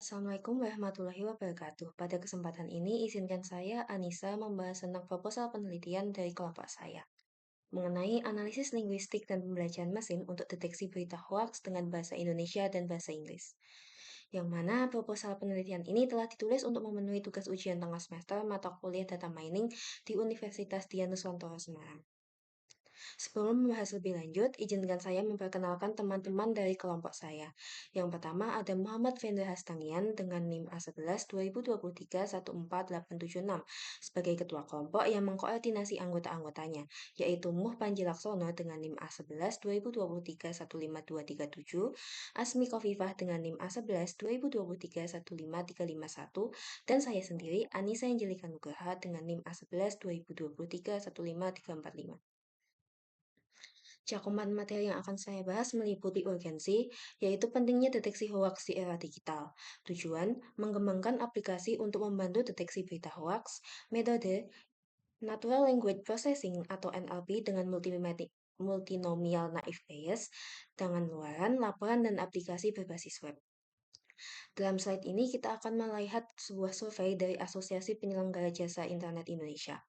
Assalamualaikum warahmatullahi wabarakatuh. Pada kesempatan ini, izinkan saya, Anissa, membahas tentang proposal penelitian dari kelompok saya mengenai analisis linguistik dan pembelajaran mesin untuk deteksi berita hoaks dengan bahasa Indonesia dan bahasa Inggris. Yang mana proposal penelitian ini telah ditulis untuk memenuhi tugas ujian tengah semester mata kuliah data mining di Universitas Dianuswantoro Semarang. Sebelum membahas lebih lanjut, izinkan saya memperkenalkan teman-teman dari kelompok saya. Yang pertama ada Muhammad Vendra Hastangian dengan NIM A11 2023 14876 sebagai ketua kelompok yang mengkoordinasi anggota-anggotanya, yaitu Muh Panji Laksono dengan NIM A11 2023 15237, Asmi Kofifah dengan NIM A11 2023 15351, dan saya sendiri Anissa Angelika Nugraha dengan NIM A11 2023 15345. Cakupan materi yang akan saya bahas meliputi urgensi, yaitu pentingnya deteksi hoaks di era digital. Tujuan, mengembangkan aplikasi untuk membantu deteksi berita hoaks, metode Natural Language Processing atau NLP dengan multinomial naive Bayes, dengan luaran, laporan, dan aplikasi berbasis web. Dalam slide ini kita akan melihat sebuah survei dari Asosiasi Penyelenggara Jasa Internet Indonesia.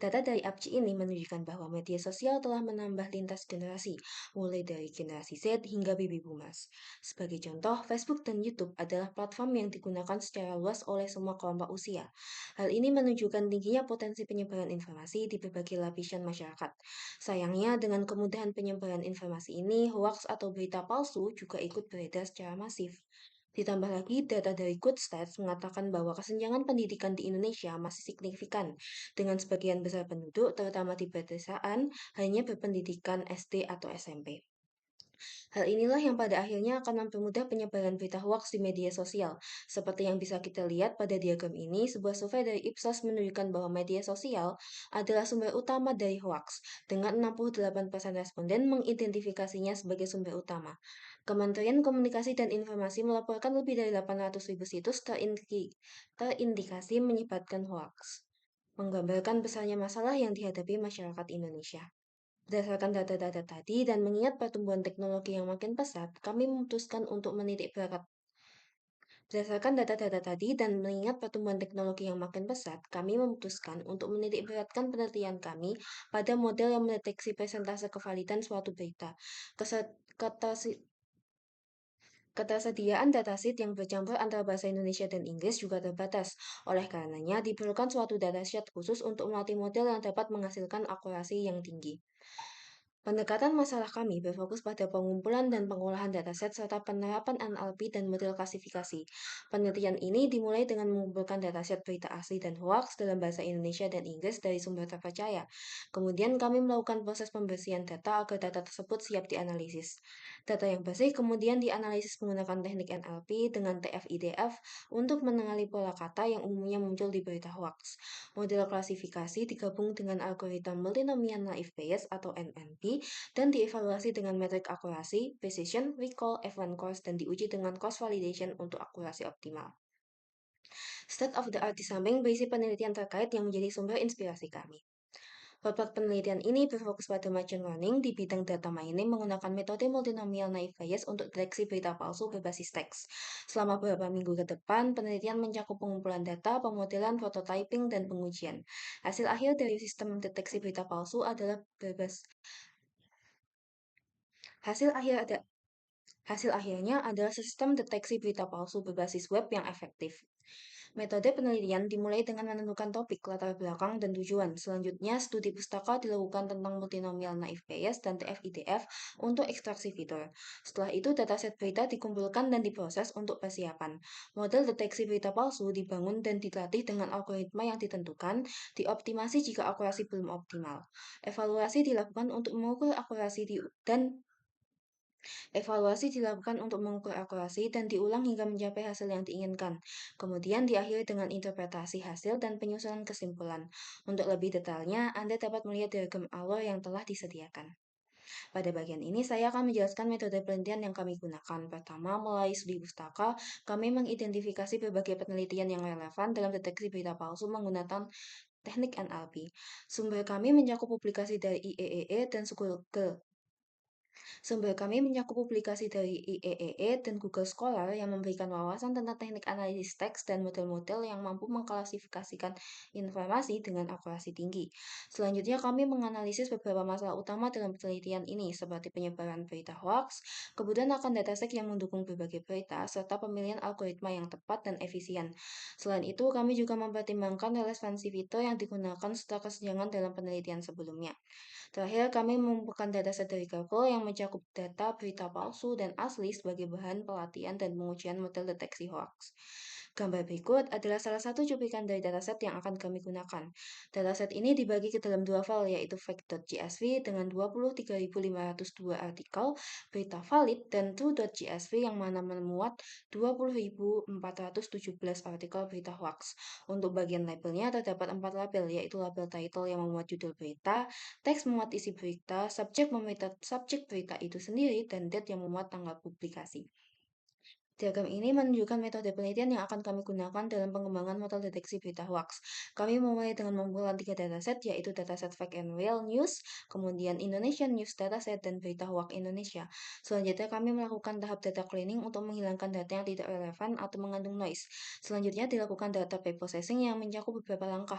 Data dari APCI ini menunjukkan bahwa media sosial telah menambah lintas generasi, mulai dari generasi Z hingga baby boomers. Sebagai contoh, Facebook dan YouTube adalah platform yang digunakan secara luas oleh semua kelompok usia. Hal ini menunjukkan tingginya potensi penyebaran informasi di berbagai lapisan masyarakat. Sayangnya, dengan kemudahan penyebaran informasi ini, hoaks atau berita palsu juga ikut beredar secara masif. Ditambah lagi, data dari Good Stats mengatakan bahwa kesenjangan pendidikan di Indonesia masih signifikan, dengan sebagian besar penduduk, terutama di pedesaan, hanya berpendidikan SD atau SMP. Hal inilah yang pada akhirnya akan mempermudah penyebaran berita hoaks di media sosial. Seperti yang bisa kita lihat pada diagram ini, sebuah survei dari Ipsos menunjukkan bahwa media sosial adalah sumber utama dari hoaks, dengan 68% responden mengidentifikasinya sebagai sumber utama. Kementerian Komunikasi dan Informasi melaporkan lebih dari 800.000 situs terindikasi menyebarkan hoaks, menggambarkan besarnya masalah yang dihadapi masyarakat Indonesia. Berdasarkan data-data tadi dan mengingat pertumbuhan teknologi yang makin pesat, kami memutuskan untuk menitik berat. Berdasarkan data-data tadi dan mengingat pertumbuhan teknologi yang makin pesat, kami memutuskan untuk menitik beratkan penelitian kami pada model yang mendeteksi persentase kevalidan suatu berita. Ketersediaan dataset yang bercampur antara bahasa Indonesia dan Inggris juga terbatas. Oleh karenanya, diperlukan suatu dataset khusus untuk melatih model yang dapat menghasilkan akurasi yang tinggi. Pendekatan masalah kami berfokus pada pengumpulan dan pengolahan dataset serta penerapan NLP dan model klasifikasi. Penelitian ini dimulai dengan mengumpulkan dataset berita asli dan hoaks dalam bahasa Indonesia dan Inggris dari sumber terpercaya. Kemudian kami melakukan proses pembersihan data agar data tersebut siap dianalisis. Data yang bersih kemudian dianalisis menggunakan teknik NLP dengan TF-IDF untuk mengenali pola kata yang umumnya muncul di berita hoaks. Model klasifikasi digabung dengan algoritma multinomial naive Bayes atau NNP dan dievaluasi dengan metrik akurasi, precision, recall, F1 course, dan diuji dengan cross validation untuk akurasi optimal. State of the art di samping berisi penelitian terkait yang menjadi sumber inspirasi kami. Topik penelitian ini berfokus pada machine learning di bidang data mining menggunakan metode multinomial naive Bayes untuk deteksi berita palsu berbasis teks. Selama beberapa minggu ke depan, penelitian mencakup pengumpulan data, pemodelan, prototyping, dan pengujian. Hasil akhir dari sistem deteksi berita palsu adalah Hasil akhir ada Hasil akhirnya adalah sistem deteksi berita palsu berbasis web yang efektif. Metode penelitian dimulai dengan menentukan topik, latar belakang, dan tujuan. Selanjutnya, studi pustaka dilakukan tentang multinomial naive Bayes dan TF-IDF untuk ekstraksi fitur. Setelah itu, dataset berita dikumpulkan dan diproses untuk persiapan. Model deteksi berita palsu dibangun dan dilatih dengan algoritma yang ditentukan, dioptimasi jika akurasi belum optimal. Evaluasi dilakukan untuk mengukur akurasi dan Evaluasi dilakukan untuk mengukur akurasi dan diulang hingga mencapai hasil yang diinginkan. Kemudian diakhiri dengan interpretasi hasil dan penyusunan kesimpulan. Untuk lebih detailnya, Anda dapat melihat diagram alur yang telah disediakan. Pada bagian ini, saya akan menjelaskan metode penelitian yang kami gunakan. Pertama, melalui studi pustaka, kami mengidentifikasi berbagai penelitian yang relevan dalam deteksi berita palsu menggunakan teknik NLP. Sumber kami mencakup publikasi dari IEEE dan School Sumber kami mencakup publikasi dari IEEE dan Google Scholar yang memberikan wawasan tentang teknik analisis teks dan model-model yang mampu mengklasifikasikan informasi dengan akurasi tinggi. Selanjutnya, kami menganalisis beberapa masalah utama dalam penelitian ini, seperti penyebaran berita hoax, kemudian akan dataset yang mendukung berbagai berita, serta pemilihan algoritma yang tepat dan efisien. Selain itu, kami juga mempertimbangkan relevansi fitur yang digunakan setelah kesenjangan dalam penelitian sebelumnya. Terakhir, kami mengumpulkan dataset dari Kaggle yang mencakup data berita palsu dan asli sebagai bahan pelatihan dan pengujian model deteksi hoax. Gambar berikut adalah salah satu cuplikan dari dataset yang akan kami gunakan. Dataset ini dibagi ke dalam dua file, yaitu fact.csv dengan 23.502 artikel, berita valid, dan true.csv yang mana memuat 20.417 artikel berita hoax. Untuk bagian labelnya terdapat 4 label, yaitu label title yang memuat judul berita, teks memuat isi berita, subjek berita itu sendiri, dan date yang memuat tanggal publikasi. Diagram ini menunjukkan metode penelitian yang akan kami gunakan dalam pengembangan model deteksi berita hoax. Kami memulai dengan mengumpulkan 3 dataset, yaitu dataset Fact and Real News, kemudian Indonesian News Dataset, dan berita hoax Indonesia. Selanjutnya, kami melakukan tahap data cleaning untuk menghilangkan data yang tidak relevan atau mengandung noise. Selanjutnya, dilakukan data pre-processing yang mencakup beberapa langkah,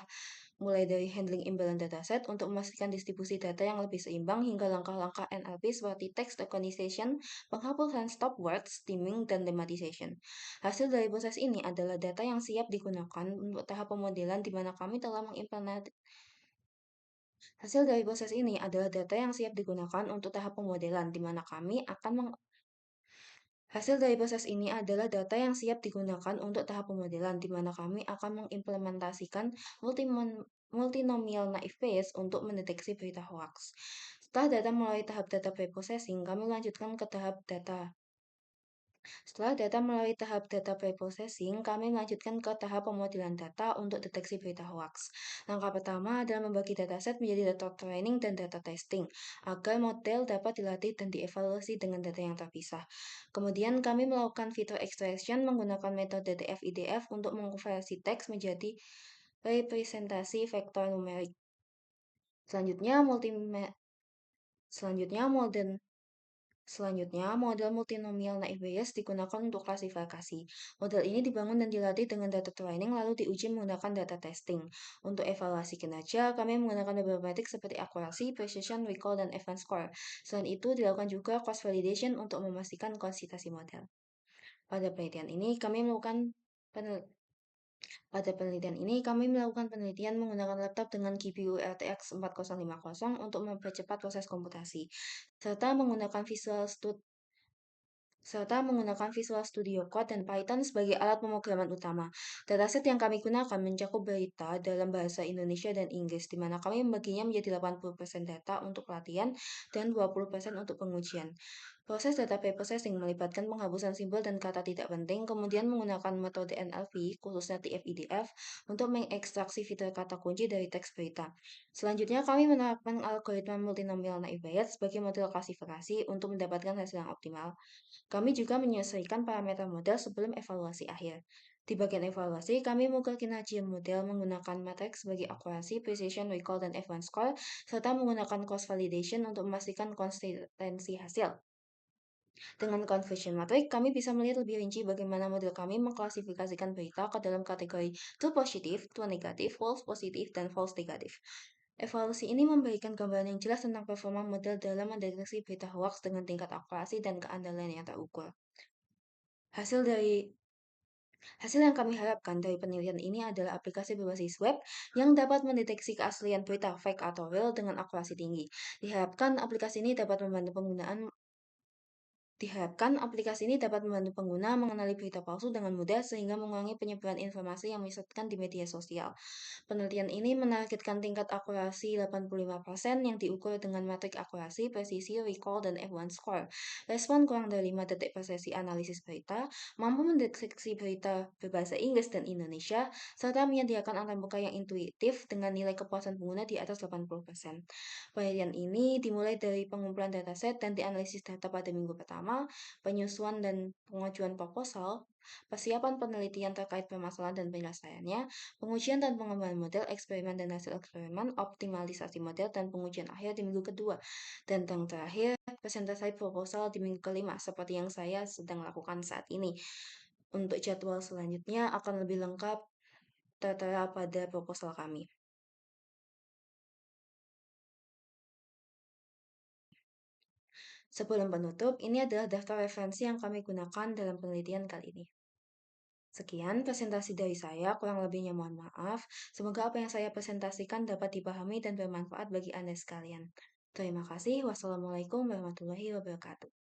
mulai dari handling imbalance dataset untuk memastikan distribusi data yang lebih seimbang hingga langkah-langkah NLP seperti text recognition, penghapusan stop words, steaming, dan lemmatization. Hasil dari proses ini adalah data yang siap digunakan untuk tahap pemodelan di mana kami telah mengimplementasikan. Hasil dari proses ini adalah data yang siap digunakan untuk tahap pemodelan di mana kami akan Hasil dari proses ini adalah data yang siap digunakan untuk tahap pemodelan, di mana kami akan mengimplementasikan multinomial naive Bayes untuk mendeteksi berita hoax. Setelah data melalui tahap data preprocessing, kami lanjutkan ke tahap data. Setelah data melalui tahap data preprocessing, kami melanjutkan ke tahap pemodelan data untuk deteksi berita hoax. Langkah pertama adalah membagi dataset menjadi data training dan data testing, agar model dapat dilatih dan dievaluasi dengan data yang terpisah. Kemudian kami melakukan feature extraction menggunakan metode DF-IDF untuk mengkonversi teks menjadi representasi vektor numerik. Selanjutnya, selanjutnya model model multinomial naive Bayes digunakan untuk klasifikasi. Model ini dibangun dan dilatih dengan data training lalu diuji menggunakan data testing. Untuk evaluasi kinerja, kami menggunakan beberapa metrik seperti akurasi, precision, recall, dan advanced score. Selain itu, dilakukan juga cross validation untuk memastikan konsistensi model. Pada penelitian ini, kami melakukan penel- Pada penelitian ini, kami melakukan penelitian menggunakan laptop dengan GPU RTX 4050 untuk mempercepat proses komputasi, serta menggunakan Visual Studio Code dan Python sebagai alat pemrograman utama. Dataset yang kami gunakan mencakup berita dalam bahasa Indonesia dan Inggris, di mana kami membaginya menjadi 80% data untuk pelatihan dan 20% untuk pengujian. Proses data preprocessing melibatkan penghapusan simbol dan kata tidak penting, kemudian menggunakan metode NLP, khususnya TF-IDF, untuk mengekstraksi fitur kata kunci dari teks berita. Selanjutnya, kami menerapkan algoritma multinomial naive Bayes sebagai model klasifikasi untuk mendapatkan hasil yang optimal. Kami juga menyesuaikan parameter model sebelum evaluasi akhir. Di bagian evaluasi, kami mengukur kinerja model menggunakan matriks sebagai akurasi, precision, recall, dan advanced score, serta menggunakan cross validation untuk memastikan konsistensi hasil. Dengan conversion matrix, kami bisa melihat lebih rinci bagaimana model kami mengklasifikasikan berita ke dalam kategori true positif, true negatif, false positif, dan false negatif. Evaluasi ini memberikan gambaran yang jelas tentang performa model dalam mendeteksi berita hoax dengan tingkat akurasi dan keandalan yang terukur. Hasil dari Hasil yang kami harapkan dari penelitian ini adalah aplikasi berbasis web yang dapat mendeteksi keaslian berita fake atau real dengan akurasi tinggi. Diharapkan aplikasi ini dapat membantu pengguna mengenali berita palsu dengan mudah sehingga mengurangi penyebaran informasi yang menyesatkan di media sosial. Penelitian ini menargetkan tingkat akurasi 85% yang diukur dengan matrik akurasi, presisi, recall, dan F1 score. Respon kurang dari 5 detik per sesi analisis berita, mampu mendeteksi berita berbahasa Inggris dan Indonesia, serta menyediakan antarmuka yang intuitif dengan nilai kepuasan pengguna di atas 80%. Penelitian ini dimulai dari pengumpulan dataset dan dianalisis data pada minggu pertama pertama, penyusuan dan pengajuan proposal, persiapan penelitian terkait permasalahan dan penyelesaiannya, pengujian dan pengembangan model, eksperimen dan hasil eksperimen, optimalisasi model, dan pengujian akhir di minggu kedua. Dan yang terakhir, presentasi proposal di minggu kelima, seperti yang saya sedang lakukan saat ini. Untuk jadwal selanjutnya akan lebih lengkap tertera pada proposal kami. Sebelum penutup, ini adalah daftar referensi yang kami gunakan dalam penelitian kali ini. Sekian presentasi dari saya, kurang lebihnya mohon maaf. Semoga apa yang saya presentasikan dapat dipahami dan bermanfaat bagi Anda sekalian. Terima kasih. Wassalamualaikum warahmatullahi wabarakatuh.